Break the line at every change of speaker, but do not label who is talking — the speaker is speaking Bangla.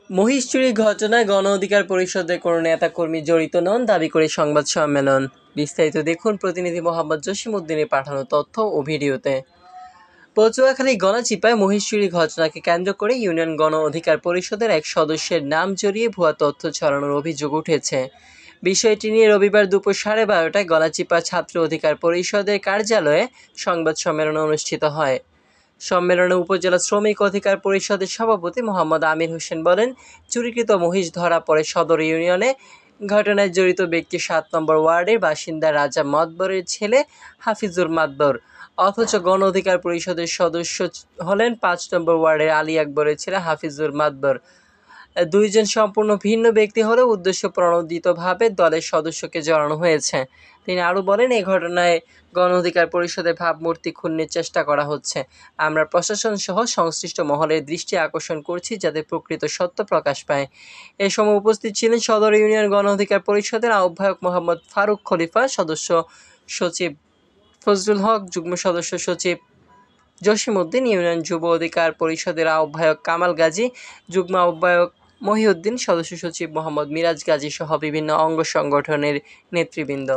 মহিষ চুরির ঘটনায় গণ অধিকার পরিষদের কোনো নেতাকর্মী জড়িত নন দাবি করে সংবাদ সম্মেলন। বিস্তারিত দেখুন প্রতিনিধি মোহাম্মদ জসিমউদ্দিনের পাঠানো তথ্য ও ভিডিওতে। পটুয়াখালী গলাচিপায় মহিষ চুরির ঘটনাকে কেন্দ্র করে ইউনিয়ন গণ অধিকার পরিষদের এক সদস্যের নাম জড়িয়ে ভুয়া তথ্য ছড়ানোর অভিযোগ উঠেছে। বিষয়টি নিয়ে রবিবার দুপুর 12:30টায় গলাচিপা ছাত্র অধিকার পরিষদের কার্যালয়ে সংবাদ সম্মেলন অনুষ্ঠিত হয়। সম্মেলনে উপজেলা শ্রমিক অধিকার পরিষদের সভাপতি মোহাম্মদ আমির হোসেন বলেন, চুরিকৃত মহিষ ধরা পড়ে সদর ইউনিয়নে। ঘটনায় জড়িত ব্যক্তি 7 নম্বর ওয়ার্ডের বাসিন্দা রাজা মাতবরের ছেলে হাফিজুর মাতবর, অথচ গণ অধিকার পরিষদের সদস্য হলেন 5 নম্বর ওয়ার্ডের আলী আকবরের ছেলে হাফিজুর মাতবর। দুইজন সম্পূর্ণ ভিন্ন ব্যক্তি হলেও উদ্দেশ্য প্রণোদিতভাবে দলের সদস্যকে জড়ানো হয়েছে। তিনি আরও বলেন, এই ঘটনায় গণ অধিকার পরিষদের ভাবমূর্তি ক্ষুণ্ণের চেষ্টা করা হচ্ছে। আমরা প্রশাসন সহ সংশ্লিষ্ট মহলের দৃষ্টি আকর্ষণ করছি যাতে প্রকৃত সত্য প্রকাশ পায়। এ সময় উপস্থিত ছিলেন সদর ইউনিয়ন গণ অধিকার পরিষদের আহ্বায়ক মোহাম্মদ ফারুক খলিফা, সদস্য সচিব ফজলুল হক, যুগ্ম সদস্য সচিব জসিমউদ্দিন, ইউনিয়ন যুব অধিকার পরিষদের আহ্বায়ক কামাল গাজী, যুগ্ম আহ্বায়ক মহিউদ্দিন, সদস্য সচিব মোহাম্মদ মিরাজ গাজী সহ বিভিন্ন অঙ্গ সংগঠনের নেতৃবৃন্দ।